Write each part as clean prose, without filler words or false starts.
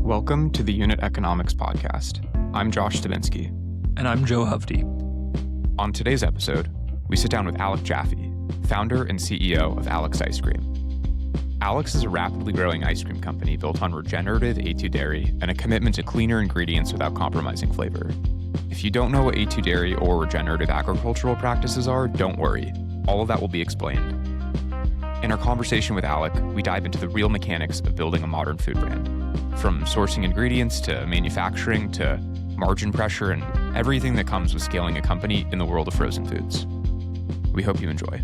Welcome to the Unit Economics Podcast. I'm Josh Stavinsky. And I'm Joe Hovde. On today's episode, we sit down with Alec Jaffe, founder and CEO of Alec's Ice Cream. Alec's is a rapidly growing ice cream company built on regenerative A2 dairy and a commitment to cleaner ingredients without compromising flavor. If you don't know what A2 dairy or regenerative agricultural practices are, don't worry. All of that will be explained. In our conversation with Alec, we dive into the real mechanics of building a modern food brand, from sourcing ingredients to manufacturing to margin pressure and everything that comes with scaling a company in the world of frozen foods. We hope you enjoy.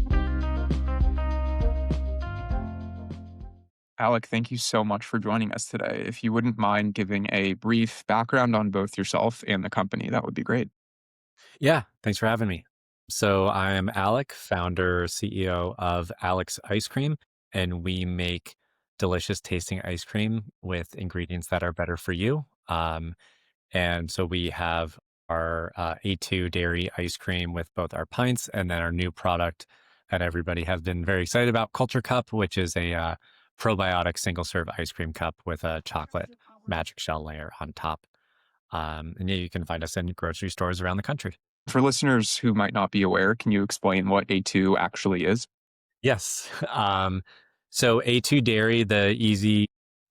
Alec, thank you so much for joining us today. If you wouldn't mind giving a brief background on both yourself and the company, that would be great. Yeah, thanks for having me. So I'm Alec, founder, CEO of Alec's Ice Cream, and we make delicious tasting ice cream with ingredients that are better for you. And so we have our A2 dairy ice cream with both our pints and then our new product that everybody has been very excited about, Culture Cup, which is a probiotic single serve ice cream cup with a chocolate magic shell layer on top. And yeah, you can find us in grocery stores around the country. For listeners who might not be aware, can you explain what A2 actually is? Yes. So A2 dairy, the easy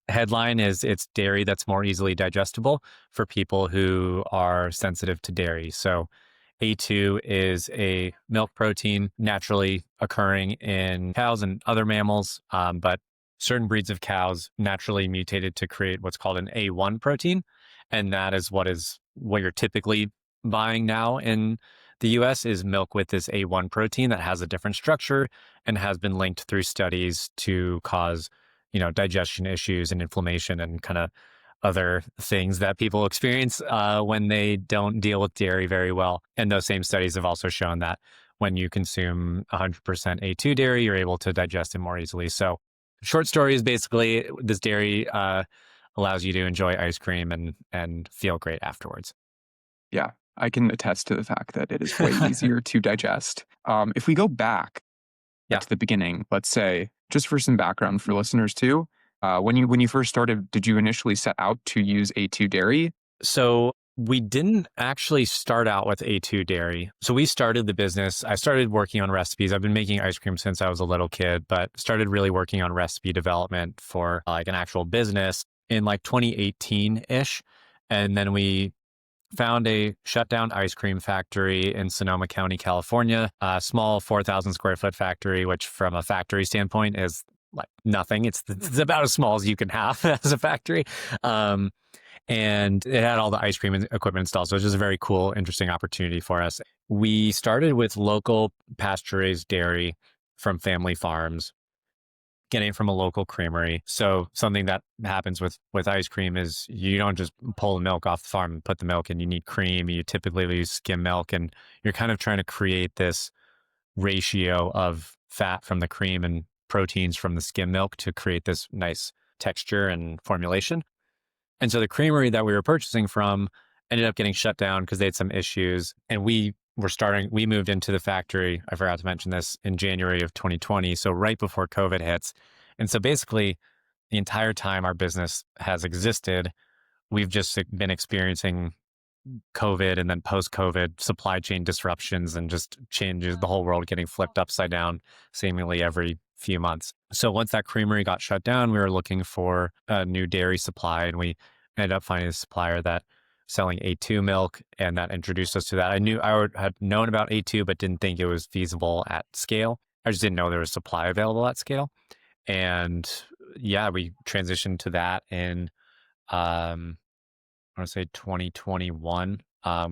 headline is it's dairy that's more easily digestible for people who are sensitive to dairy. So A2 is a milk protein naturally occurring in cows and other mammals, but certain breeds of cows naturally mutated to create what's called an A1 protein. And that is what you're typically buying now in the US is milk with this A1 protein that has a different structure and has been linked through studies to cause, digestion issues and inflammation and kind of other things that people experience when they don't deal with dairy very well. And those same studies have also shown that when you consume 100% A2 dairy, you're able to digest it more easily. So short story is basically this dairy allows you to enjoy ice cream and feel great afterwards. Yeah, I can attest to the fact that it is way easier to digest. If we go back to the beginning, let's say, just for some background for listeners too, when you first started, did you initially set out to use A2 dairy? So we didn't actually start out with A2 dairy. So we started the business. I started working on recipes. I've been making ice cream since I was a little kid, but started really working on recipe development for like an actual business in like 2018-ish. And then we found a shutdown ice cream factory in Sonoma County, California, a small 4,000 square foot factory, which from a factory standpoint is like nothing. It's about as small as you can have as a factory. And it had all the ice cream equipment installed. So it was just a very cool, interesting opportunity for us. We started with local pasture-raised dairy from family farms, getting it from a local creamery. So something that happens with ice cream is you don't just pull the milk off the farm and put the milk in. You need cream. You typically use skim milk, and you're kind of trying to create this ratio of fat from the cream and proteins from the skim milk to create this nice texture and formulation. And so the creamery that we were purchasing from ended up getting shut down because they had some issues. And we moved into the factory, I forgot to mention this, in January of 2020. So right before COVID hits. And so basically the entire time our business has existed, we've just been experiencing COVID and then post-COVID supply chain disruptions and just changes, the whole world getting flipped upside down seemingly every few months. So once that creamery got shut down, we were looking for a new dairy supply, and we ended up finding a supplier that selling A2 milk, and that introduced us to that. I had known about A2, but didn't think it was feasible at scale. I just didn't know there was supply available at scale. And yeah, we transitioned to that in, I want to say 2021.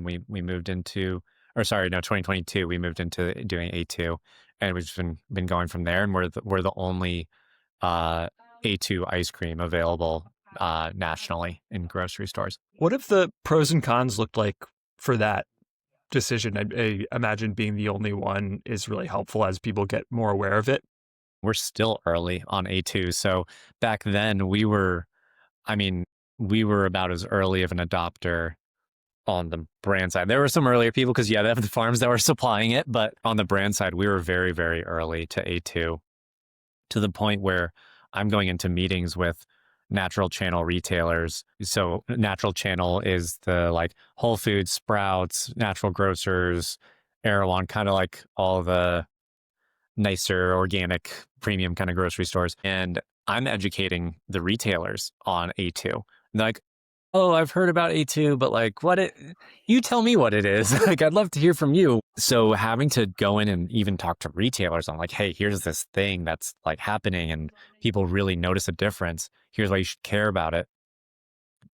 We moved into, 2022, we moved into doing A2, and we've just been going from there. And we're the only A2 ice cream available nationally in grocery stores. What have the pros and cons looked like for that decision? I imagine being the only one is really helpful as people get more aware of it. We're still early on A2. So back then we were about as early of an adopter on the brand side. There were some earlier people because they have the farms that were supplying it, but on the brand side, we were very, very early to A2, to the point where I'm going into meetings with natural channel retailers. So natural channel is the like Whole Foods, Sprouts, natural grocers, Erewhon, kind of like all the nicer, organic, premium kind of grocery stores. And I'm educating the retailers on A2. They're like, oh, I've heard about A2, but like you tell me what it is. Like, I'd love to hear from you. So having to go in and even talk to retailers on like, hey, here's this thing that's like happening and people really notice a difference. Here's why you should care about it,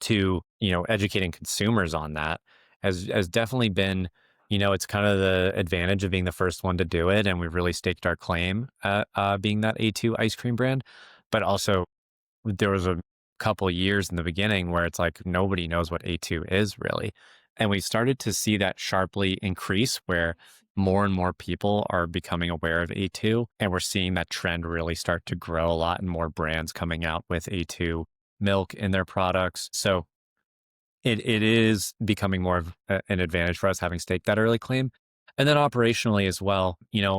to, educating consumers on that has definitely been, it's kind of the advantage of being the first one to do it. And we've really staked our claim at being that A2 ice cream brand. But also there was a couple years in the beginning where it's like nobody knows what A2 is really. And we started to see that sharply increase where more and more people are becoming aware of A2. And we're seeing that trend really start to grow a lot and more brands coming out with A2 milk in their products. So it is becoming more of an advantage for us having staked that early claim. And then operationally as well,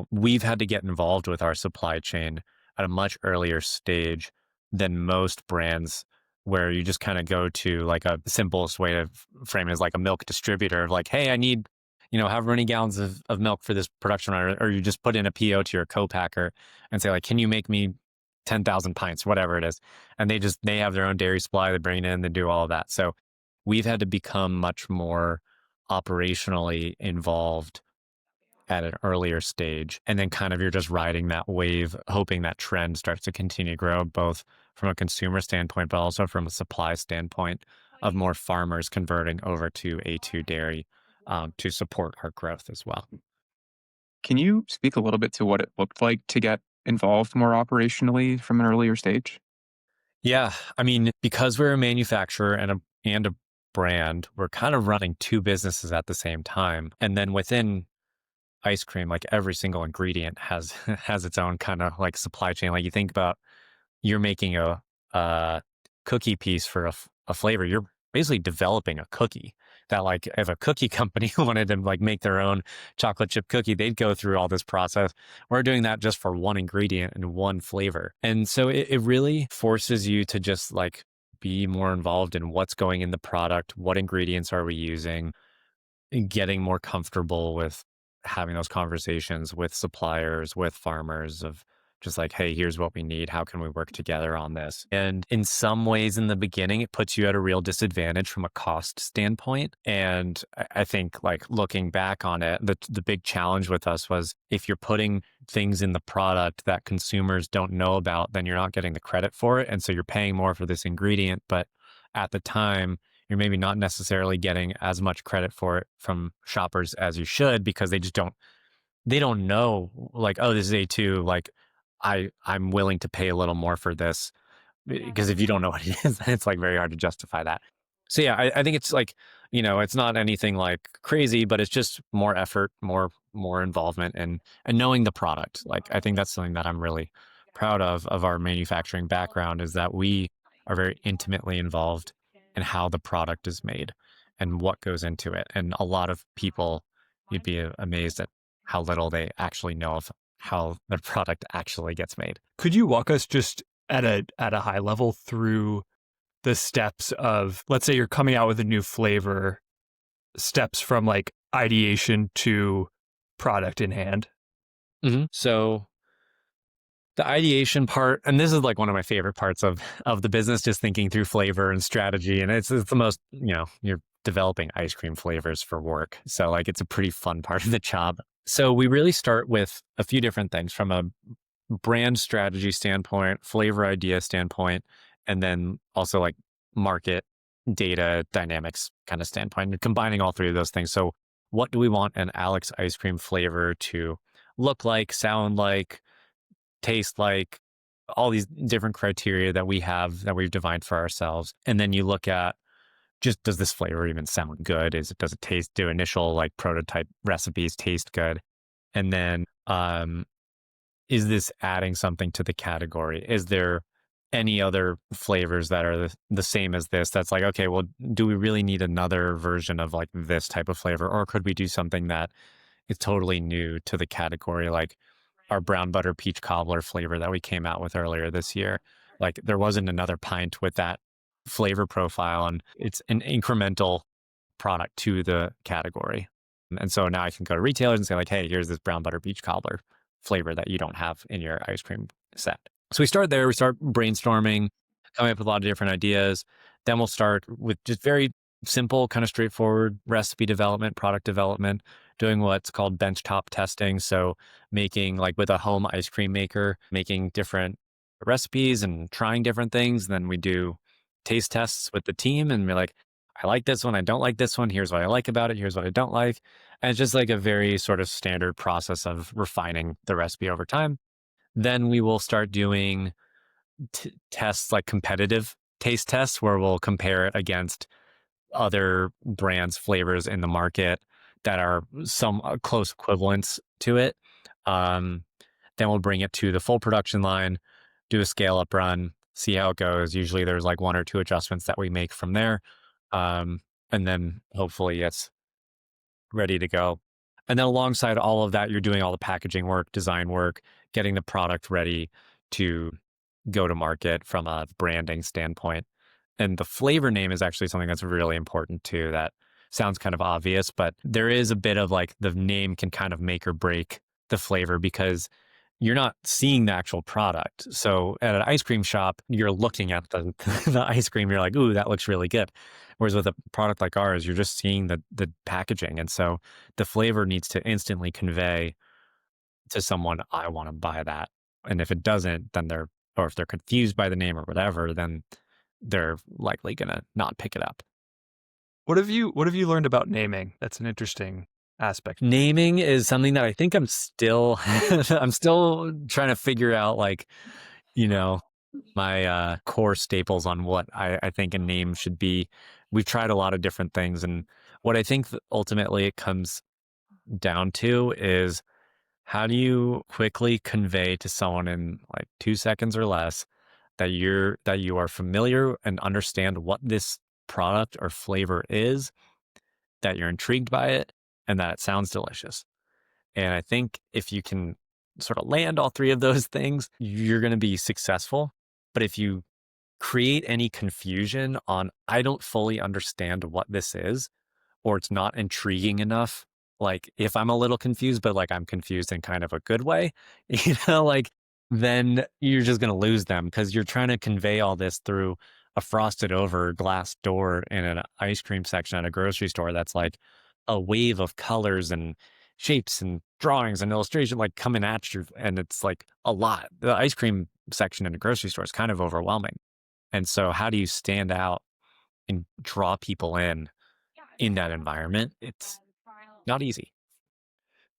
we've had to get involved with our supply chain at a much earlier stage than most brands, where you just kind of go to like the simplest way to frame it is like a milk distributor of like, hey, I need, however many gallons of milk for this production run, or you just put in a PO to your co-packer and say like, can you make me 10,000 pints, whatever it is. And they have their own dairy supply, they bring it in, they do all of that. So we've had to become much more operationally involved at an earlier stage. And then kind of you're just riding that wave, hoping that trend starts to continue to grow, both from a consumer standpoint, but also from a supply standpoint of more farmers converting over to A2 dairy to support our growth as well. Can you speak a little bit to what it looked like to get involved more operationally from an earlier stage? Yeah. I mean, because we're a manufacturer and a brand, we're kind of running two businesses at the same time. And then within ice cream, like every single ingredient has has its own kind of like supply chain. Like you think about, you're making a cookie piece for a flavor. You're basically developing a cookie that, like, if a cookie company wanted to like make their own chocolate chip cookie, they'd go through all this process. We're doing that just for one ingredient and one flavor. And so it really forces you to just like be more involved in what's going in the product, what ingredients are we using, getting more comfortable with having those conversations with suppliers, with farmers, of just like, hey, here's what we need. How can we work together on this? And in some ways in the beginning, it puts you at a real disadvantage from a cost standpoint. And I think, like, looking back on it, the big challenge with us was, if you're putting things in the product that consumers don't know about, then you're not getting the credit for it. And so you're paying more for this ingredient, but at the time, you're maybe not necessarily getting as much credit for it from shoppers as you should, because they don't know, like, oh, this is A2, like I'm willing to pay a little more for this, because if you don't know what it is, it's like very hard to justify that. So yeah, I think it's like, it's not anything like crazy, but it's just more effort, more involvement, and knowing the product. Like, I think that's something that I'm really proud of our manufacturing background, is that we are very intimately involved in how the product is made and what goes into it. And a lot of people, you'd be amazed at how little they actually know of how the product actually gets made. Could you walk us just at a high level through the steps of, let's say you're coming out with a new flavor, steps from like ideation to product in hand? So the ideation part, and this is like one of my favorite parts of the business, just thinking through flavor and strategy. And it's the most, you're developing ice cream flavors for work. So like, it's a pretty fun part of the job. So we really start with a few different things from a brand strategy standpoint, flavor idea standpoint, and then also like market data dynamics kind of standpoint, and combining all three of those things. So what do we want an Alex ice cream flavor to look like, sound like, taste like, all these different criteria that we've defined for ourselves. And then you look at, just, does this flavor even sound good? Does it taste, do initial like prototype recipes taste good? And then, is this adding something to the category? Is there any other flavors that are the same as this? That's like, okay, well, do we really need another version of like this type of flavor? Or could we do something that is totally new to the category? Like our brown butter peach cobbler flavor that we came out with earlier this year. Like there wasn't another pint with that flavor profile, and it's an incremental product to the category. And so now I can go to retailers and say like, hey, here's this brown butter beach cobbler flavor that you don't have in your ice cream set. So we start there, we start brainstorming, coming up with a lot of different ideas. Then we'll start with just very simple, kind of straightforward recipe development, product development, doing what's called benchtop testing. So making like with a home ice cream maker, making different recipes and trying different things. Then we do taste tests with the team and we're like, I like this one, I don't like this one. Here's what I like about it. Here's what I don't like. And it's just like a very sort of standard process of refining the recipe over time. Then we will start doing tests, like competitive taste tests, where we'll compare it against other brands' flavors in the market that are some close equivalents to it. Then we'll bring it to the full production line, do a scale up run, see how it goes. Usually there's like 1 or 2 adjustments that we make from there. And then hopefully it's ready to go. And then alongside all of that, you're doing all the packaging work, design work, getting the product ready to go to market from a branding standpoint. And the flavor name is actually something that's really important too. That sounds kind of obvious, but there is a bit of like the name can kind of make or break the flavor because you're not seeing the actual product. So at an ice cream shop, you're looking at the, the ice cream, you're like, ooh, that looks really good. Whereas with a product like ours, you're just seeing the packaging. And so the flavor needs to instantly convey to someone, I want to buy that. And if it doesn't, then or if they're confused by the name or whatever, then they're likely going to not pick it up. What have you learned about naming? That's an interesting aspect. Naming is something that I think I'm still I'm still trying to figure out, like, you know, my core staples on what I think a name should be. We've tried a lot of different things, and what I think that ultimately it comes down to is how do you quickly convey to someone in like 2 seconds or less that you are familiar and understand what this product or flavor is, that you're intrigued by it, and that it sounds delicious. And I think if you can sort of land all 3 of those things, you're going to be successful. But if you create any confusion on, I don't fully understand what this is, or it's not intriguing enough, like if I'm a little confused, but like I'm confused in kind of a good way, like then you're just going to lose them because you're trying to convey all this through a frosted over glass door in an ice cream section at a grocery store that's like a wave of colors and shapes and drawings and illustration like coming at you. And it's like a lot. The ice cream section in a grocery store is kind of overwhelming. And so how do you stand out and draw people in that environment? It's not easy.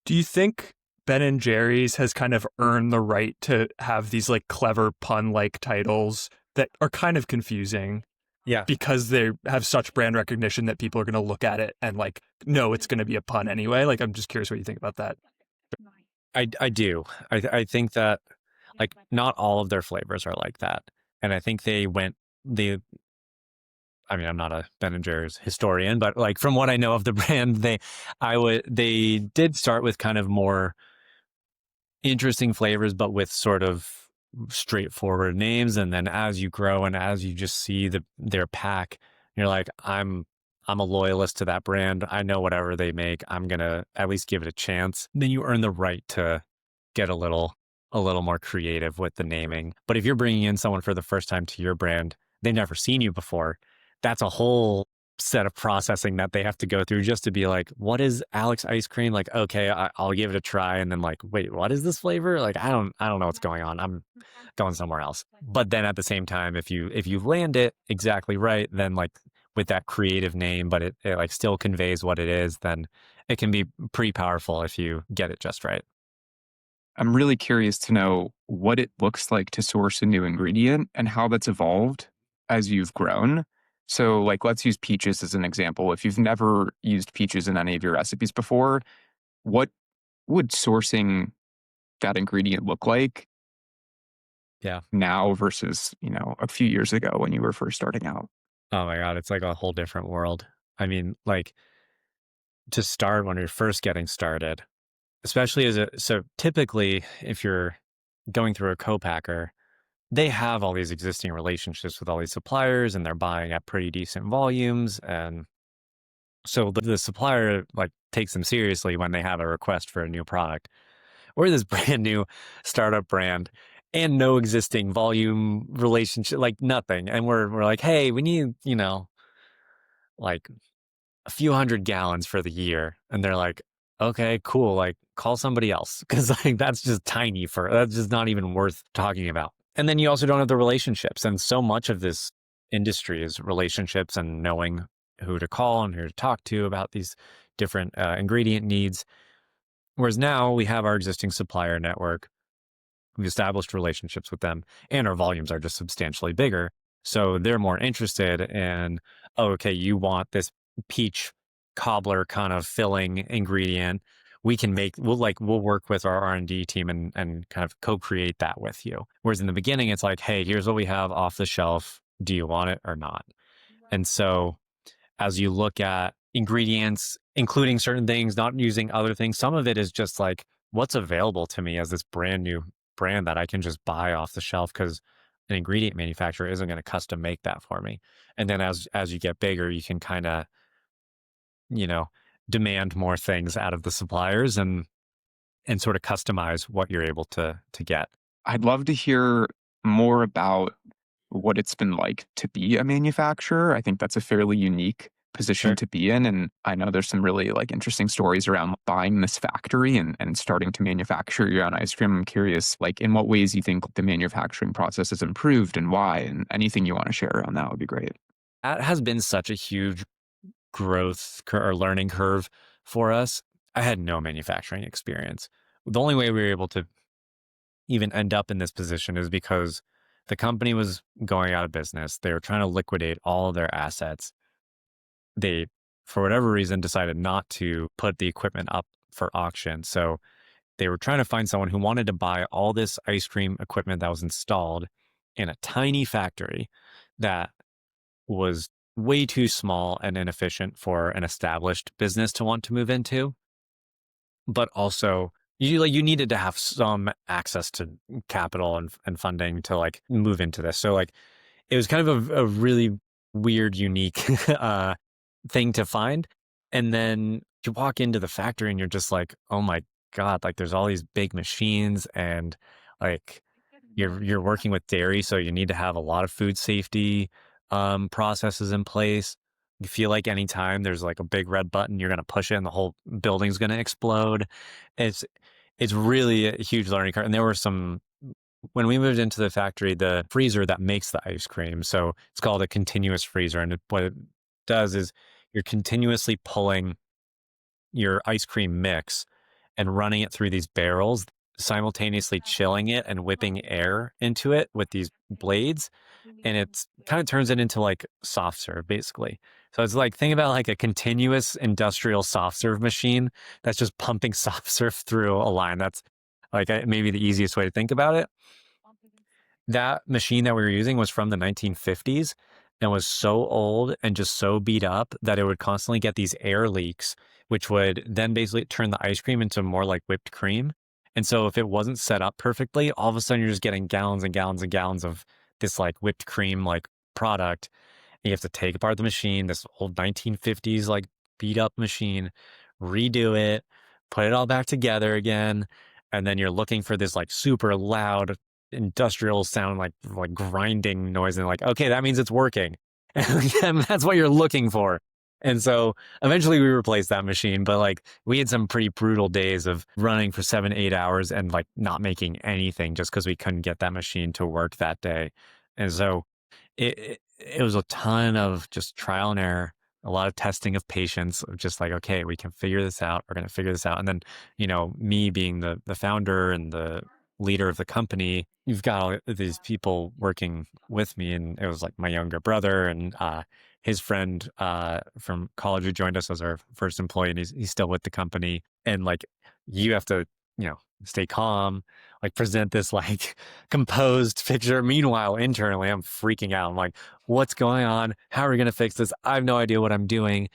Do you think Ben and Jerry's has kind of earned the right to have these like clever pun-like titles that are kind of confusing? Yeah. Because they have such brand recognition that people are going to look at it and like, no, it's going to be a pun anyway. Like, I'm just curious what you think about that. I do. I think that like not all of their flavors are like that. And I think I mean, I'm not a Ben and Jerry's historian, but like from what I know of the brand, they did start with kind of more interesting flavors, but with sort of straightforward names. And then as you grow and as you just see their pack, you're like, I'm a loyalist to that brand. I know whatever they make, I'm gonna at least give it a chance. Then you earn the right to get a little more creative with the naming. But if you're bringing in someone for the first time to your brand, they've never seen you before, that's a whole set of processing that they have to go through just to be like, what is Alec's ice cream? Like, okay, I'll give it a try. And then like, wait, what is this flavor? Like, I don't know what's going on. I'm going somewhere else. But then at the same time, if you land it exactly right, then like with that creative name, but it like still conveys what it is, then it can be pretty powerful if you get it just right. I'm really curious to know what it looks like to source a new ingredient and how that's evolved as you've grown. So, like, let's use peaches as an example. If you've never used peaches in any of your recipes before, what would sourcing that ingredient look like Yeah. now versus, a few years ago when you were first starting out? Oh my God, it's like a whole different world. I mean, like to start when you're first getting started, especially so typically if you're going through a co-packer, they have all these existing relationships with all these suppliers and they're buying at pretty decent volumes. And so the supplier like takes them seriously when they have a request for a new product. We're this brand new startup brand and no existing volume relationship, like nothing. And we're like, hey, we need, like a few hundred gallons for the year. And they're like, okay, cool. Like call somebody else. Cause like that's just that's just not even worth talking about. And then you also don't have the relationships. And so much of this industry is relationships and knowing who to call and who to talk to about these different ingredient needs. Whereas now we have our existing supplier network. We've established relationships with them and our volumes are just substantially bigger. So they're more interested in, oh, okay, you want this peach cobbler kind of filling ingredient. We'll work with our R&D team and kind of co-create that with you. Whereas in the beginning, it's like, hey, here's what we have off the shelf. Do you want it or not? And so as you look at ingredients, including certain things, not using other things, some of it is just like what's available to me as this brand new brand that I can just buy off the shelf because an ingredient manufacturer isn't going to custom make that for me. And then as you get bigger, you can kind of, you know, demand more things out of the suppliers and sort of customize what you're able to get. I'd love to hear more about what it's been like to be a manufacturer. I think that's a fairly unique position Sure. to be in. And I know there's some really like interesting stories around buying this factory and starting to manufacture your own ice cream. I'm curious, like in what ways you think the manufacturing process has improved and why, and anything you want to share around that would be great. That has been such a huge or learning curve for us. I had no manufacturing experience. The only way we were able to even end up in this position is because the company was going out of business. They were trying to liquidate all of their assets. They, for whatever reason, decided not to put the equipment up for auction. So they were trying to find someone who wanted to buy all this ice cream equipment that was installed in a tiny factory that was way too small and inefficient for an established business to want to move into. But also you needed to have some access to capital and funding to like move into this. So like it was kind of a really weird, unique thing to find. And then you walk into the factory and you're just like, oh my God, like there's all these big machines and like you're working with dairy, so you need to have a lot of food safety processes in place. You feel like anytime there's like a big red button, you're gonna push it and the whole building's gonna explode. It's it's really a huge learning curve. And there were some when we moved into the factory, the freezer that makes the ice cream. So it's called a continuous freezer. And what it does is you're continuously pulling your ice cream mix and running it through these barrels, simultaneously chilling it and whipping air into it with these blades. And it's kind of turns it into like soft serve, basically. So it's like, think about like a continuous industrial soft serve machine that's just pumping soft serve through a line. That's like maybe the easiest way to think about it. That machine that we were using was from the 1950s and was so old and just so beat up that it would constantly get these air leaks, which would then basically turn the ice cream into more like whipped cream. And so if it wasn't set up perfectly, all of a sudden you're just getting gallons and gallons and gallons of this like whipped cream like product. And you have to take apart the machine, this old 1950s like beat up machine, redo it, put it all back together again. And then you're looking for this like super loud industrial sound, like grinding noise, and like, okay, that means it's working. And that's what you're looking for. And so eventually we replaced that machine, but like we had some pretty brutal days of running for 7, 8 hours and like not making anything just because we couldn't get that machine to work that day. And so it was a ton of just trial and error, a lot of testing of patience, of just like, okay, we can figure this out. We're going to figure this out. And then, me being the founder and the leader of the company, you've got all these people working with me. And it was like my younger brother and his friend from college who joined us as our first employee. And he's still with the company. And like, you have to, stay calm, like present this like composed picture. Meanwhile, internally, I'm freaking out. I'm like, what's going on? How are we going to fix this? I have no idea what I'm doing.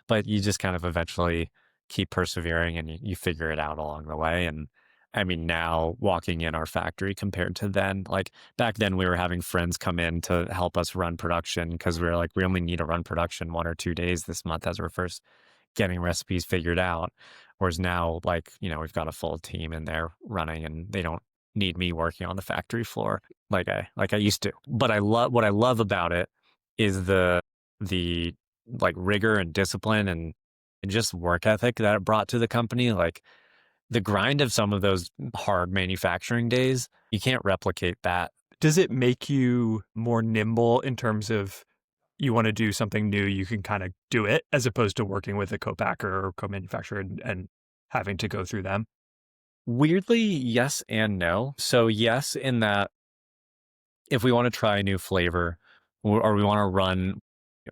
But you just kind of eventually keep persevering and you figure it out along the way. And I mean, now walking in our factory compared to then, like back then we were having friends come in to help us run production because we were like, we only need to run production 1 or 2 days this month as we're first getting recipes figured out. Whereas now, like, we've got a full team in there running and they don't need me working on the factory floor like I used to. But what I love about it is the like rigor and discipline and just work ethic that it brought to the company. Like the grind of some of those hard manufacturing days, you can't replicate that. Does it make you more nimble in terms of you want to do something new, you can kind of do it as opposed to working with a co-packer or co-manufacturer and having to go through them? Weirdly, yes and no. So yes, in that if we want to try a new flavor or we want to run,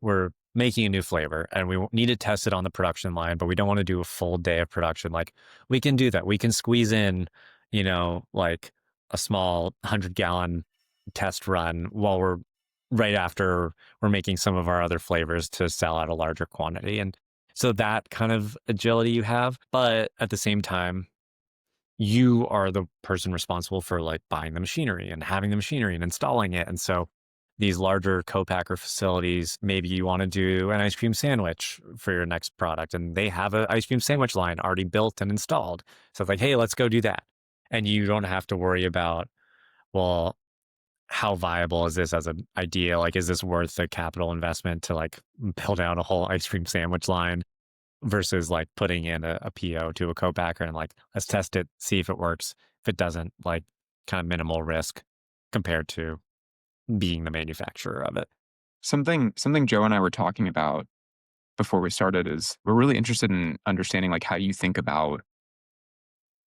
we're making a new flavor and we need to test it on the production line, but we don't want to do a full day of production. Like we can do that. We can squeeze in, like a small 100-gallon test run while we're right after we're making some of our other flavors to sell at a larger quantity. And so that kind of agility you have, but at the same time, you are the person responsible for like buying the machinery and having the machinery and installing it. And so these larger co-packer facilities, maybe you want to do an ice cream sandwich for your next product and they have an ice cream sandwich line already built and installed. So it's like, hey, let's go do that. And you don't have to worry about, well, how viable is this as an idea? Like, is this worth the capital investment to like build out a whole ice cream sandwich line versus like putting in a PO to a co-packer and like, let's test it, see if it works. If it doesn't, like kind of minimal risk compared to being the manufacturer of it. Something Joe and I were talking about before we started is we're really interested in understanding like how you think about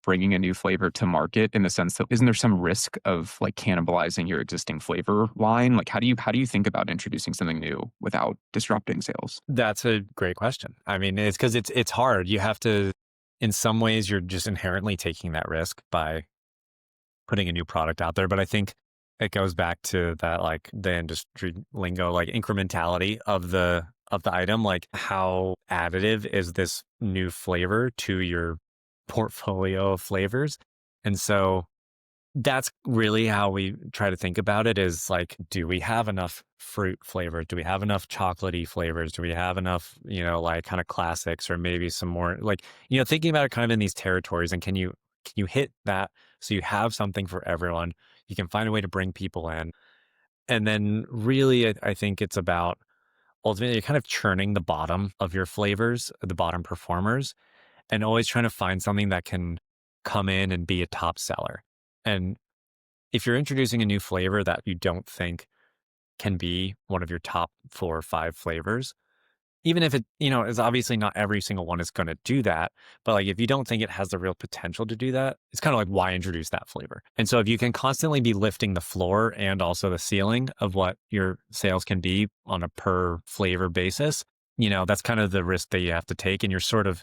bringing a new flavor to market in the sense that isn't there some risk of like cannibalizing your existing flavor line? Like how do you think about introducing something new without disrupting sales? That's a great question. I mean, it's because it's hard. You have to, in some ways, you're just inherently taking that risk by putting a new product out there. But I think it goes back to that, like the industry lingo, like incrementality of the item. Like how additive is this new flavor to your portfolio of flavors? And so that's really how we try to think about it is like, do we have enough fruit flavors? Do we have enough chocolatey flavors? Do we have enough, like kind of classics or maybe some more like, thinking about it kind of in these territories and can you hit that so you have something for everyone? You can find a way to bring people in. And then really, I think it's about ultimately you're kind of churning the bottom of your flavors, the bottom performers, and always trying to find something that can come in and be a top seller. And if you're introducing a new flavor that you don't think can be one of your top 4 or 5 flavors, even if it, is obviously not every single one is going to do that. But like, if you don't think it has the real potential to do that, it's kind of like, why introduce that flavor? And so if you can constantly be lifting the floor and also the ceiling of what your sales can be on a per flavor basis, that's kind of the risk that you have to take. And you're sort of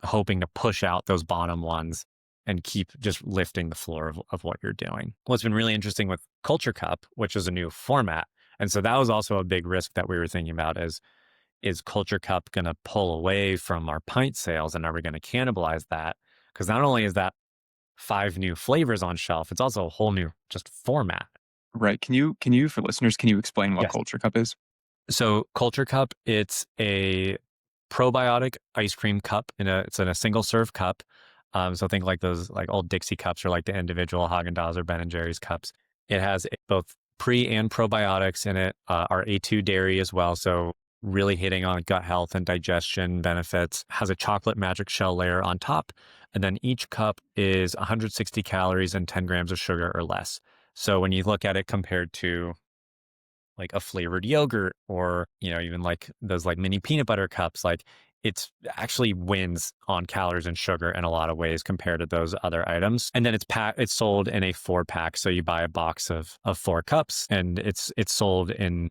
hoping to push out those bottom ones and keep just lifting the floor of what you're doing. What's been really interesting with Culture Cup, which is a new format. And so that was also a big risk that we were thinking about is Culture Cup going to pull away from our pint sales and are we going to cannibalize that? Because not only is that 5 new flavors on shelf, it's also a whole new just format. Right. Can you for listeners, can you explain what Yes. Culture Cup is? So Culture Cup, it's a probiotic ice cream cup it's in a single serve cup. So think like those like old Dixie cups or like the individual Haagen-Dazs or Ben & Jerry's cups. It has both pre and probiotics in it, our A2 dairy as well. So really hitting on gut health and digestion benefits, has a chocolate magic shell layer on top. And then each cup is 160 calories and 10 grams of sugar or less. So when you look at it compared to like a flavored yogurt or, even like those like mini peanut butter cups, like it's actually wins on calories and sugar in a lot of ways compared to those other items. And then it's sold in a 4-pack. So you buy a box of 4 cups and it's sold in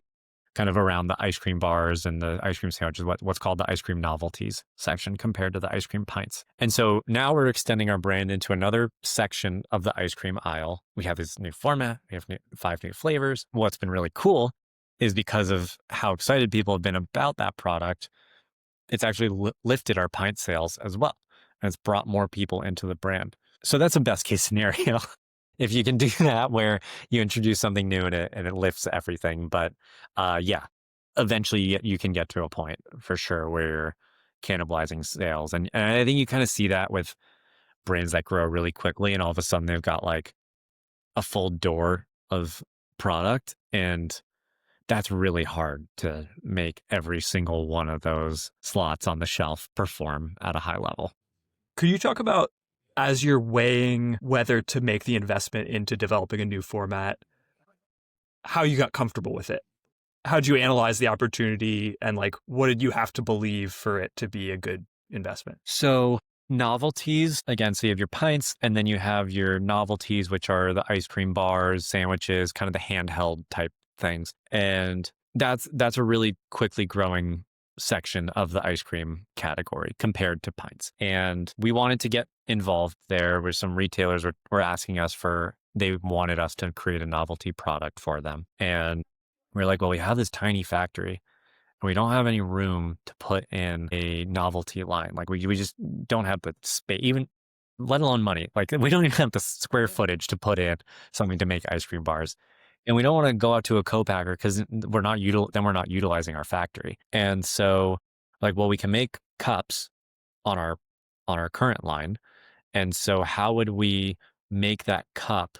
kind of around the ice cream bars and the ice cream sandwiches, what's called the ice cream novelties section compared to the ice cream pints. And so now we're extending our brand into another section of the ice cream aisle. We have this new format. We have 5 new flavors. What's been really cool is because of how excited people have been about that product, it's actually lifted our pint sales as well. And it's brought more people into the brand. So that's a best case scenario. If you can do that where you introduce something new and it lifts everything. But yeah, eventually you can get to a point for sure where you're cannibalizing sales. And I think you kind of see that with brands that grow really quickly and all of a sudden they've got like a full door of product. And that's really hard to make every single one of those slots on the shelf perform at a high level. Could you talk about, as you're weighing whether to make the investment into developing a new format, how you got comfortable with it? How did you analyze the opportunity and like, what did you have to believe for it to be a good investment? So novelties, again, so you have your pints and then you have your novelties, which are the ice cream bars, sandwiches, kind of the handheld type things. And that's a really quickly growing section of the ice cream category compared to pints. And we wanted to get involved there where some retailers were asking us they wanted us to create a novelty product for them. And we're like, well, we have this tiny factory and we don't have any room to put in a novelty line. Like we just don't have the space, even let alone money. Like we don't even have the square footage to put in something to make ice cream bars. And we don't want to go out to a co-packer because we're not utilizing our factory. And so like, well, we can make cups on our current line. And so how would we make that cup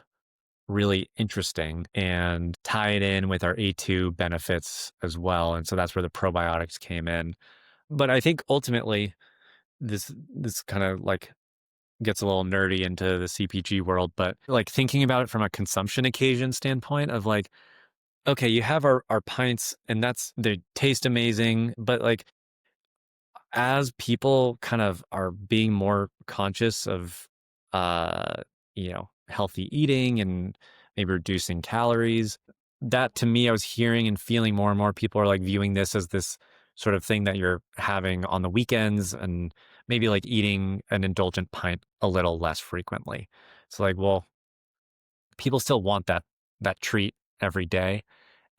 really interesting and tie it in with our A2 benefits as well? And so that's where the probiotics came in. But I think ultimately this kind of like gets a little nerdy into the CPG world, but like thinking about it from a consumption occasion standpoint of like, okay, you have our pints and they taste amazing, but like as people kind of are being more conscious of, healthy eating and maybe reducing calories, that to me, I was hearing and feeling more and more people are like viewing this as this sort of thing that you're having on the weekends and maybe like eating an indulgent pint a little less frequently. So like, well, people still want that treat every day.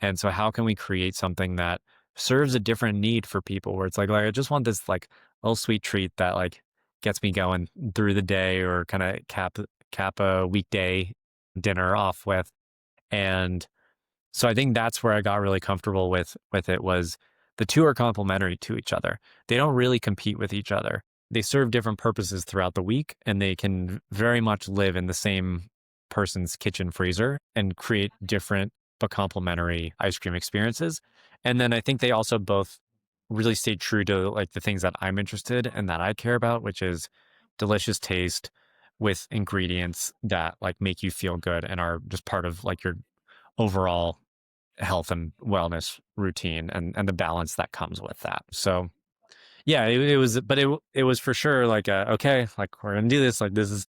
And so how can we create something that serves a different need for people where it's like I just want this like little sweet treat that like gets me going through the day or kind of cap a weekday dinner off with. And so I think that's where I got really comfortable with it was the two are complementary to each other. They don't really compete with each other. They serve different purposes throughout the week and they can very much live in the same person's kitchen freezer and create different but complementary ice cream experiences. And then I think they also both really stay true to like the things that I'm interested and that I care about, which is delicious taste with ingredients that like make you feel good and are just part of like your overall health and wellness routine and the balance that comes with that. So yeah, it was for sure like, okay, like we're going to do this. Like this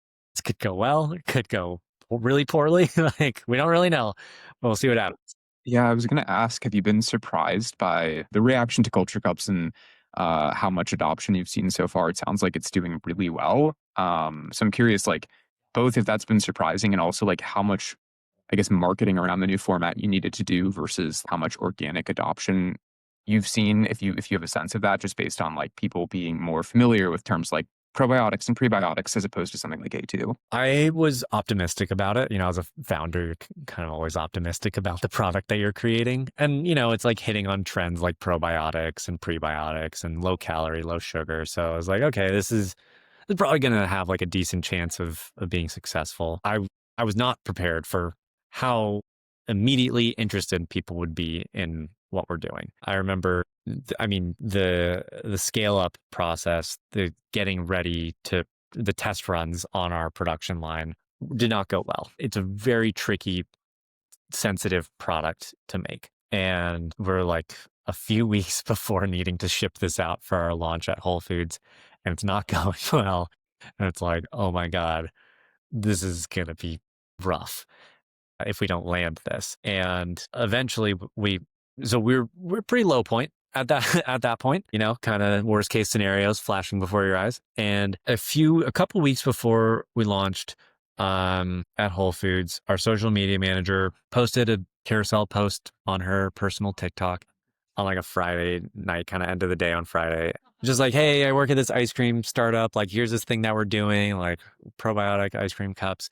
could go well. It could go really poorly. Like we don't really know. We'll see what happens. Yeah, I was going to ask, have you been surprised by the reaction to Culture Cups and how much adoption you've seen so far? It sounds like it's doing really well. So I'm curious, like, both if that's been surprising and also like how much, I guess, marketing around the new format you needed to do versus how much organic adoption you've seen, if you have a sense of that, just based on like people being more familiar with terms like probiotics and prebiotics as opposed to something like A2. I was optimistic about it. As a founder, you're kind of always optimistic about the product that you're creating. And, it's like hitting on trends like probiotics and prebiotics and low calorie, low sugar. So I was like, okay, this is probably going to have like a decent chance of being successful. I was not prepared for how immediately interested people would be in what we're doing. I remember, the scale up process, the getting ready to the test runs on our production line did not go well. It's a very tricky, sensitive product to make. And we're like a few weeks before needing to ship this out for our launch at Whole Foods and it's not going well. And it's like, oh my God, this is going to be rough if we don't land this. And eventually we're pretty low point at that point, kind of worst case scenarios flashing before your eyes. And a couple weeks before we launched at Whole Foods, our social media manager posted a carousel post on her personal TikTok on like a Friday night, kind of end of the day on Friday. Just like, hey, I work at this ice cream startup. Like, here's this thing that we're doing, like probiotic ice cream cups.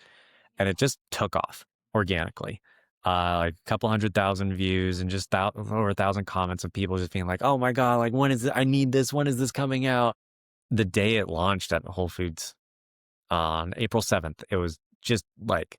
And it just took off organically. Like a couple 100,000 views and just over 1,000 comments of people just being like, oh my God, like when is it? I need this. When is this coming out? The day it launched at Whole Foods on April 7th, it was just like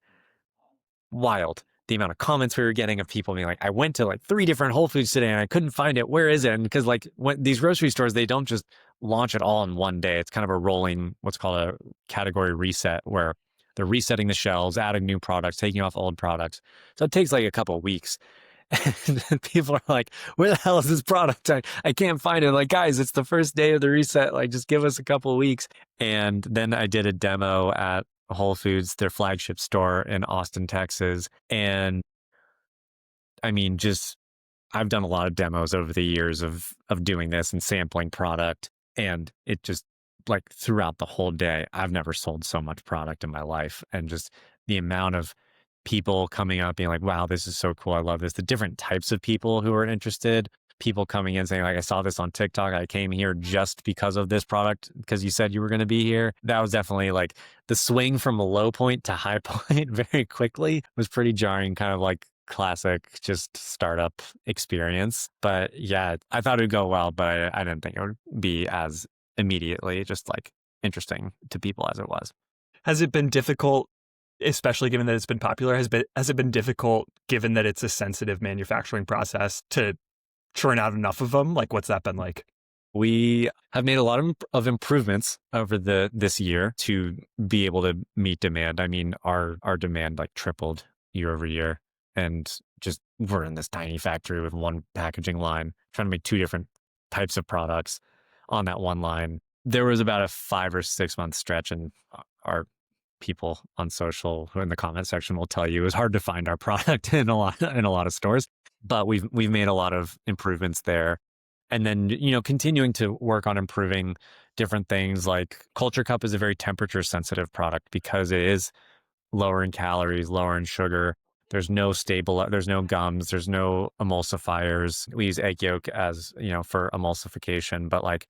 wild. The amount of comments we were getting of people being like, I went to like 3 different Whole Foods today and I couldn't find it. Where is it? And because like when these grocery stores, they don't just launch it all in one day. It's kind of a rolling, what's called a category reset, where they're resetting the shelves, adding new products, taking off old products. So it takes like a couple of weeks. And people are like, where the hell is this product? I can't find it. Like, guys, it's the first day of the reset. Like, just give us a couple of weeks. And then I did a demo at Whole Foods, their flagship store in Austin, Texas. And I mean, just I've done a lot of demos over the years of doing this and sampling product. And it just like throughout the whole day, I've never sold so much product in my life. And just the amount of people coming up being like, wow, this is so cool. I love this. The different types of people who are interested, people coming in saying like, I saw this on TikTok. I came here just because of this product because you said you were going to be here. That was definitely like the swing from a low point to high point very quickly was pretty jarring, kind of like classic just startup experience. But yeah, I thought it would go well, but I didn't think it would be as immediately just like interesting to people as it was. Has it been difficult, especially given that it's been popular? Has it been difficult, given that it's a sensitive manufacturing process, to churn out enough of them? Like, what's that been like? We have made a lot of improvements over this year to be able to meet demand. I mean, our demand like tripled year over year, and just we're in this tiny factory with one packaging line trying to make 2 different types of products on that one line. There was about a 5 or 6 month stretch, and our people on social who in the comment section will tell you it was hard to find our product in a lot of stores. But we've made a lot of improvements there. And then, continuing to work on improving different things, like Culture Cup is a very temperature sensitive product because it is lower in calories, lower in sugar. There's no there's no gums, there's no emulsifiers. We use egg yolk as, for emulsification, but like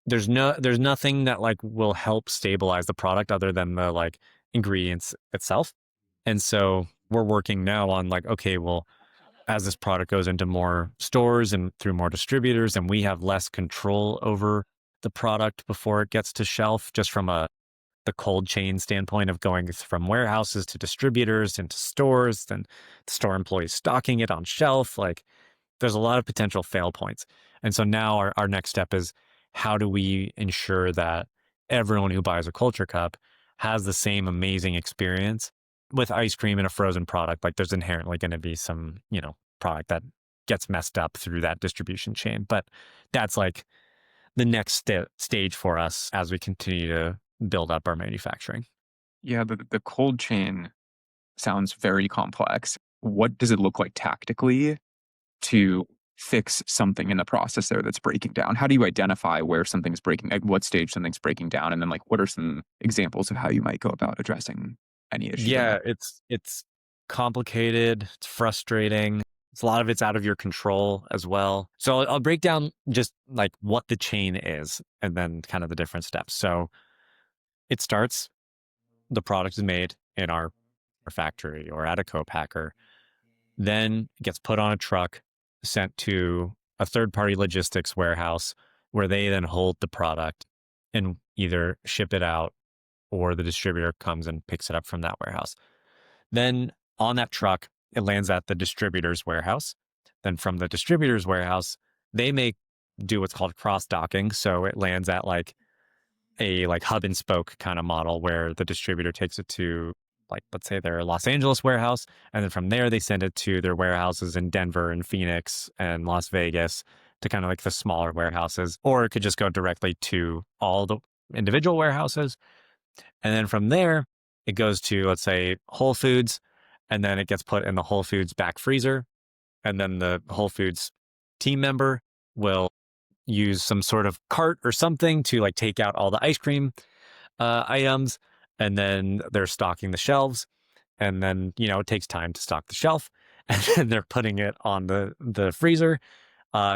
there's nothing that like will help stabilize the product other than the like ingredients itself. And so we're working now on like, okay, well, as this product goes into more stores and through more distributors, and we have less control over the product before it gets to shelf, just from the cold chain standpoint of going from warehouses to distributors into stores, then the store employees stocking it on shelf. Like there's a lot of potential fail points. And so now our next step is, how do we ensure that everyone who buys a Culture Cup has the same amazing experience with ice cream and a frozen product? Like there's inherently going to be some, product that gets messed up through that distribution chain. But that's like the next stage for us as we continue to build up our manufacturing. Yeah, the cold chain sounds very complex. What does it look like tactically to fix something in the process there that's breaking down? How do you identify where something's breaking, at what stage something's breaking down? And then like, what are some examples of how you might go about addressing any issue? Yeah, it's complicated. It's frustrating. A lot of it's out of your control as well. So I'll break down just like what the chain is and then kind of the different steps. So it starts, the product is made in our factory or at a co-packer. Then it gets put on a truck, sent to a third-party logistics warehouse where they then hold the product and either ship it out or the distributor comes and picks it up from that warehouse. Then on that truck, it lands at the distributor's warehouse. Then from the distributor's warehouse, they may do what's called cross-docking. So it lands at like a hub and spoke kind of model where the distributor takes it to, like, let's say their Los Angeles warehouse. And then from there, they send it to their warehouses in Denver and Phoenix and Las Vegas, to kind of like the smaller warehouses. Or it could just go directly to all the individual warehouses. And then from there, it goes to, let's say, Whole Foods, and then it gets put in the Whole Foods back freezer. And then the Whole Foods team member will use some sort of cart or something to like take out all the ice cream items. And then they're stocking the shelves. And then, it takes time to stock the shelf. And then they're putting it on the freezer.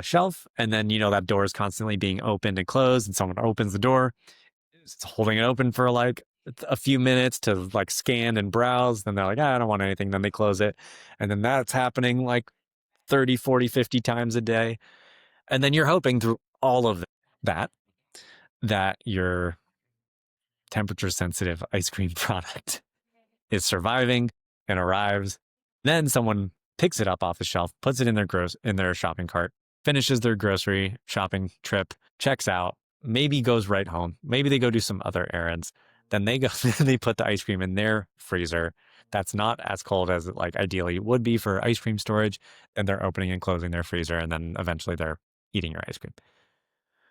shelf. And then, that door is constantly being opened and closed, and someone opens the door, it's holding it open for like a few minutes to like scan and browse. Then they're like, I don't want anything. Then they close it. And then that's happening like 30, 40, 50 times a day. And then you're hoping through all of that, that your temperature sensitive ice cream product is surviving and arrives. Then someone picks it up off the shelf, puts it in their shopping cart, finishes their grocery shopping trip, checks out, maybe goes right home. Maybe they go do some other errands. Then they go, they put the ice cream in their freezer. That's not as cold as it like ideally would be for ice cream storage. And they're opening and closing their freezer, and then eventually they're eating your ice cream.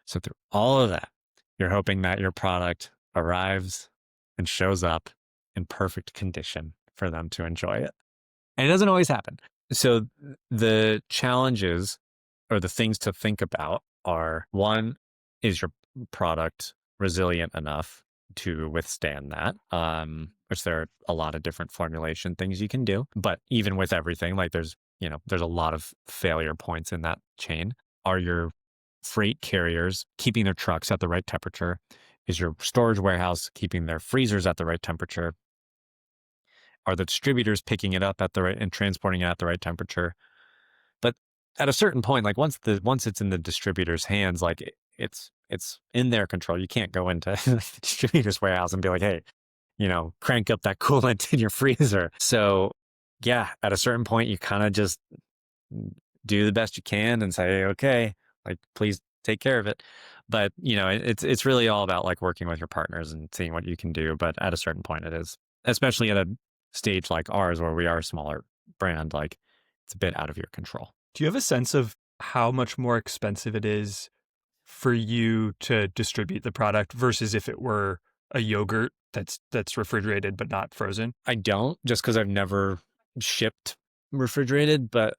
So through all of that, you're hoping that your product arrives and shows up in perfect condition for them to enjoy it. And it doesn't always happen. So the challenges or the things to think about are, one, is your product resilient enough to withstand that? Which there are a lot of different formulation things you can do. But even with everything, like there's a lot of failure points in that chain. Are your freight carriers keeping their trucks at the right temperature? Is your storage warehouse keeping their freezers at the right temperature? Are the distributors picking it up at the right and transporting it at the right temperature? But at a certain point, like once it's in the distributor's hands, like it's in their control. You can't go into the distributor's warehouse and be like, hey, crank up that coolant in your freezer. So yeah, at a certain point, you kind of just do the best you can and say, okay, like please take care of it. But it's really all about like working with your partners and seeing what you can do. But at a certain point, it is, especially at a stage like ours where we are a smaller brand, like it's a bit out of your control. Do you have a sense of how much more expensive it is for you to distribute the product versus if it were a yogurt that's refrigerated but not frozen? I don't, just because I've never shipped refrigerated, but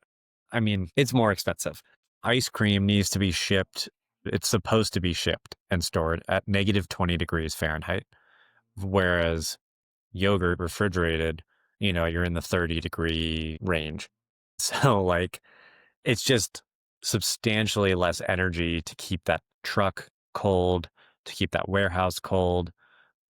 I mean, it's more expensive. Ice cream needs to be shipped. It's supposed to be shipped and stored at negative 20 degrees Fahrenheit. Whereas yogurt refrigerated, you're in the 30-degree range. So like, it's just substantially less energy to keep that truck cold, to keep that warehouse cold.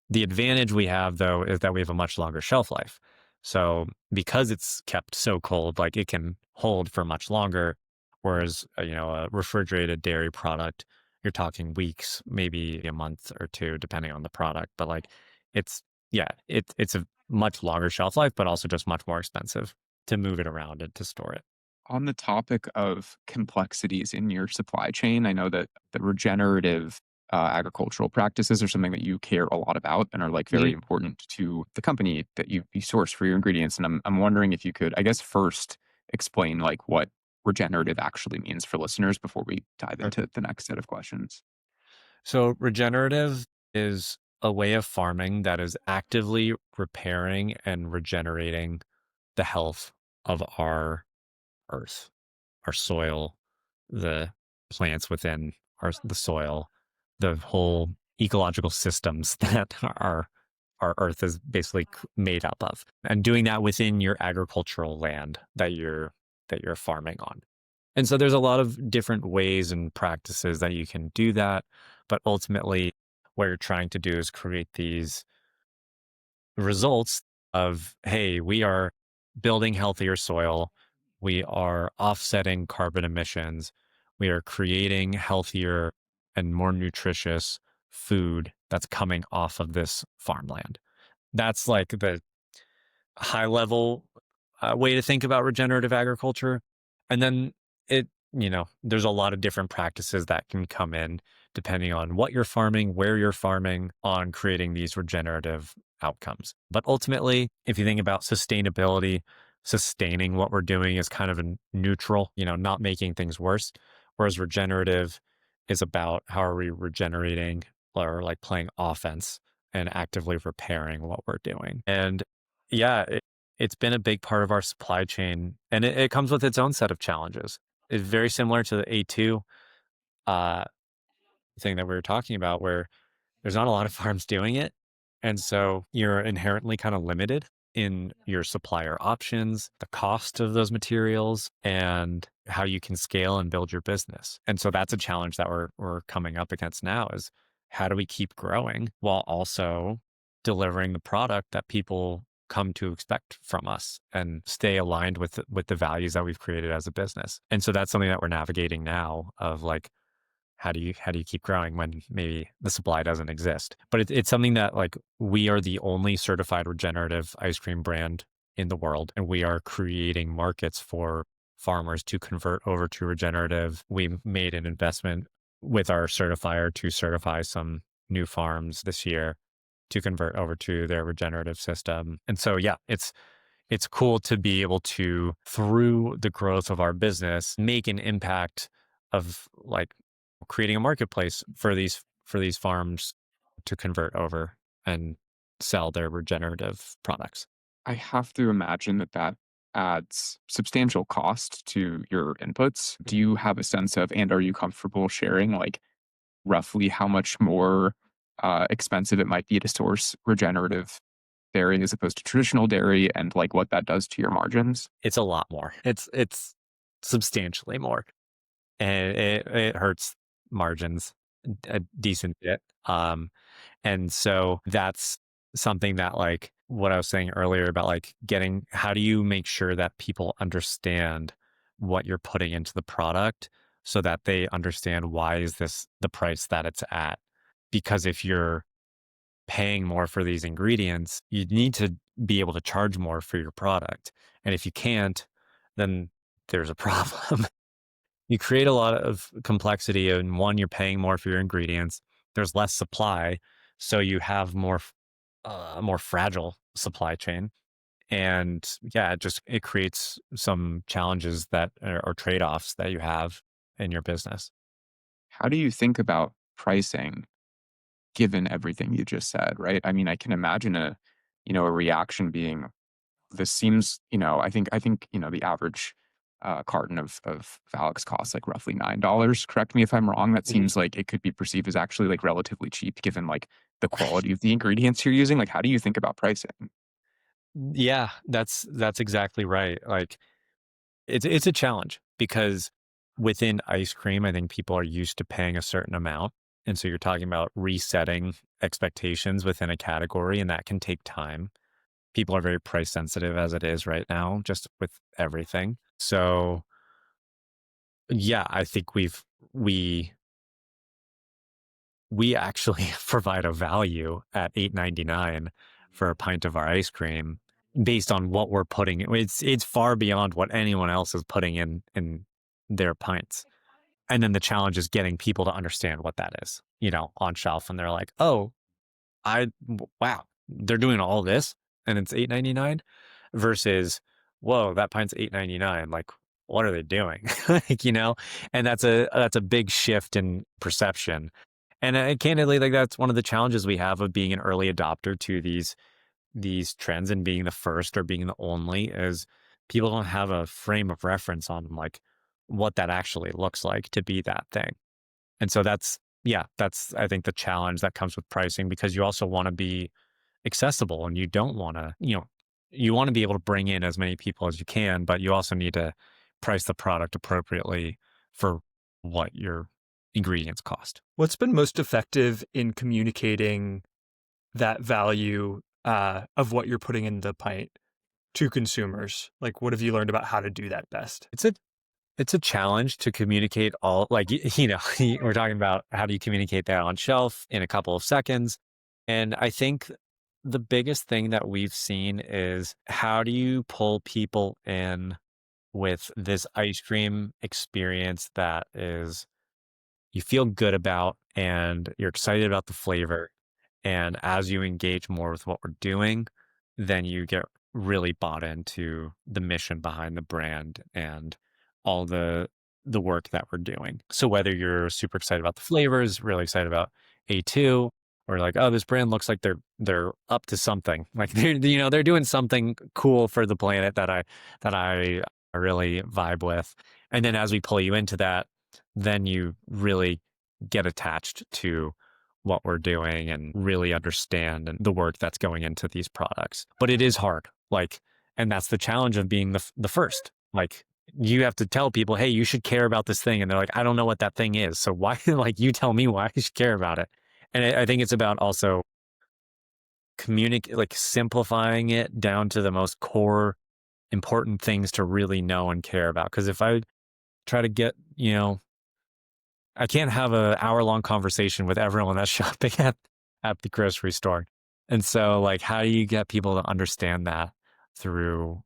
The advantage we have, though, is that we have a much longer shelf life. So because it's kept so cold, like it can hold for much longer. Whereas, a refrigerated dairy product, you're talking weeks, maybe a month or two, depending on the product. But like, it's a much longer shelf life, but also just much more expensive to move it around and to store it. On the topic of complexities in your supply chain, I know that the regenerative agricultural practices are something that you care a lot about and are like very important to the company that you source for your ingredients. And I'm wondering if you could, I guess, first explain like what regenerative actually means for listeners before we dive into the next set of questions. So regenerative is a way of farming that is actively repairing and regenerating the health of our earth, our soil, the plants within the soil, the whole ecological systems that our earth is basically made up of, and doing that within your agricultural land that you're farming on. And so there's a lot of different ways and practices that you can do that, but ultimately what you're trying to do is create these results of, hey, we are building healthier soil. We are offsetting carbon emissions. We are creating healthier and more nutritious food that's coming off of this farmland. That's like the high level way to think about regenerative agriculture. And then there's a lot of different practices that can come in depending on what you're farming, where you're farming, on creating these regenerative outcomes. But ultimately, if you think about sustainability, sustaining what we're doing is kind of a neutral, not making things worse. Whereas regenerative is about how are we regenerating or like playing offense and actively repairing what we're doing. And yeah, it's been a big part of our supply chain, and it comes with its own set of challenges. It's very similar to the A2 thing that we were talking about, where there's not a lot of farms doing it. And so you're inherently kind of limited in your supplier options, the cost of those materials, and how you can scale and build your business. And so that's a challenge that we're coming up against now is how do we keep growing while also delivering the product that people come to expect from us and stay aligned with the values that we've created as a business. And so that's something that we're navigating now of like, how do you keep growing when maybe the supply doesn't exist? But it's something that like we are the only certified regenerative ice cream brand in the world, and we are creating markets for farmers to convert over to regenerative. We made an investment with our certifier to certify some new farms this year to convert over to their regenerative system. And so, yeah, it's cool to be able to, through the growth of our business, make an impact of like creating a marketplace for these farms to convert over and sell their regenerative products. I have to imagine that that adds substantial cost to your inputs. Do you have a sense of, and are you comfortable sharing, like roughly how much more expensive it might be to source regenerative dairy as opposed to traditional dairy, and like what that does to your margins? It's a lot more. It's substantially more, and it hurts margins a decent bit. And so that's something that like what I was saying earlier about like how do you make sure that people understand what you're putting into the product so that they understand why is this the price that it's at? Because if you're paying more for these ingredients, you need to be able to charge more for your product. And if you can't, then there's a problem. You create a lot of complexity, and one, you're paying more for your ingredients. There's less supply, so you have a more fragile supply chain. And yeah, it creates some challenges that or trade-offs that you have in your business. How do you think about pricing given everything you just said, right? I mean, I can imagine a reaction being, this seems, I think, the average carton of Alex costs like roughly $9. Correct me if I'm wrong. That Mhm. seems like it could be perceived as actually like relatively cheap given like the quality of the ingredients you're using. Like, how do you think about pricing? Yeah, that's exactly right. Like it's a challenge because within ice cream, I think people are used to paying a certain amount. And so you're talking about resetting expectations within a category, and that can take time. People are very price sensitive as it is right now, just with everything. So yeah, I think we we actually provide a value at $8.99 for a pint of our ice cream based on what we're putting. It's far beyond what anyone else is putting in their pints. And then the challenge is getting people to understand what that is, on shelf. And they're like, oh, wow, they're doing all this and it's $8.99 versus, whoa, that pint's $8.99. Like, what are they doing? Like, and that's a big shift in perception. And candidly, like that's one of the challenges we have of being an early adopter to these trends and being the first or being the only is people don't have a frame of reference on like what that actually looks like to be that thing. And so that's I think the challenge that comes with pricing because you also want to be accessible and you don't want to, you want to be able to bring in as many people as you can, but you also need to price the product appropriately for what your ingredients cost. What's been most effective in communicating that value of what you're putting in the pint to consumers? Like, what have you learned about how to do that best? It's a challenge to communicate all like, we're talking about how do you communicate that on shelf in a couple of seconds. And I think the biggest thing that we've seen is how do you pull people in with this ice cream experience that is you feel good about and you're excited about the flavor. And as you engage more with what we're doing, then you get really bought into the mission behind the brand and all the work that we're doing. So whether you're super excited about the flavors, really excited about A2, or like, oh, this brand looks like they're up to something. Like they're doing something cool for the planet that I really vibe with. And then as we pull you into that, then you really get attached to what we're doing and really understand the work that's going into these products. But it is hard. And that's the challenge of being the first. You have to tell people, hey, you should care about this thing. And they're like, I don't know what that thing is. So why, you tell me why I should care about it. And I think it's about also simplifying it down to the most core important things to really know and care about. Because if I try to get, I can't have an hour-long conversation with everyone that's shopping at the grocery store. And so how do you get people to understand that through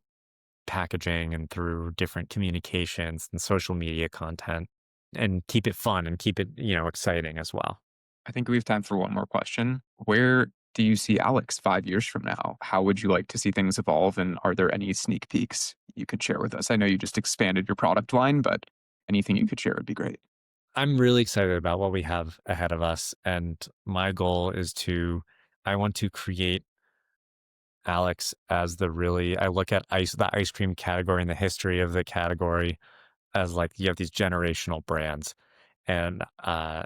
packaging and through different communications and social media content, and keep it fun and keep it, exciting as well? I think we have time for one more question. Where do you see Alex 5 years from now? How would you like to see things evolve? And are there any sneak peeks you could share with us? I know you just expanded your product line, but anything you could share would be great. I'm really excited about what we have ahead of us. And my goal is I want to create Alex as I look at the ice cream category and the history of the category as you have these generational brands, and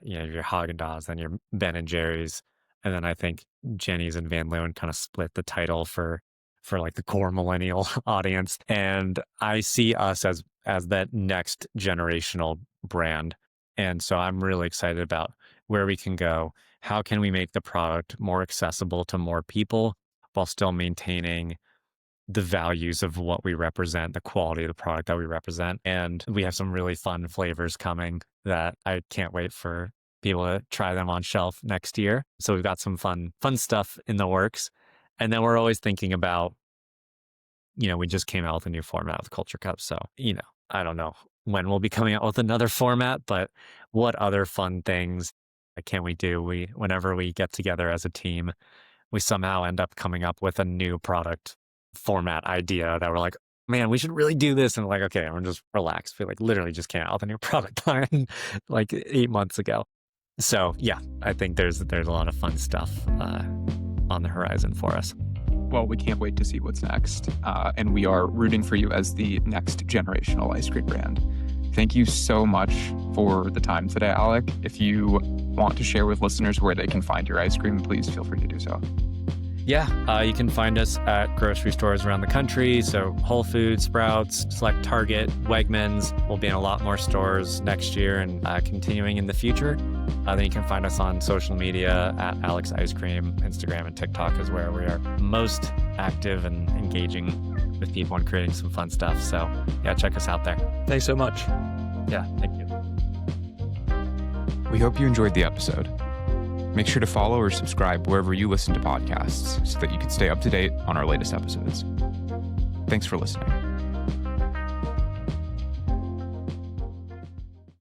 your Haagen-Dazs and your Ben and Jerry's, and then I think Jenny's and Van Leeuwen kind of split the title for the core millennial audience, and I see us as that next generational brand, and so I'm really excited about where we can go. How can we make the product more accessible to more people while still maintaining the values of what we represent, the quality of the product that we represent. And we have some really fun flavors coming that I can't wait for people to try them on shelf next year. So we've got some fun stuff in the works. And then we're always thinking about, we just came out with a new format with Culture Cup. So, I don't know when we'll be coming out with another format, but what other fun things can we do? Whenever we get together as a team, we somehow end up coming up with a new product format idea that we're like, man, we should really do this. And okay, I'm just relaxed. We literally just came out with a new product line 8 months ago. So yeah, I think there's a lot of fun stuff on the horizon for us. Well, we can't wait to see what's next. And we are rooting for you as the next generational ice cream brand. Thank you so much for the time today, Alec. If you want to share with listeners where they can find your ice cream, please feel free to do so. Yeah, you can find us at grocery stores around the country. So Whole Foods, Sprouts, select Target, Wegmans. We'll be in a lot more stores next year and continuing in the future. Then you can find us on social media at Alex Ice Cream. Instagram and TikTok is where we are most active and engaging with people and creating some fun stuff. So yeah, check us out there. Thanks so much. Yeah, thank you. We hope you enjoyed the episode. Make sure to follow or subscribe wherever you listen to podcasts so that you can stay up to date on our latest episodes. Thanks for listening.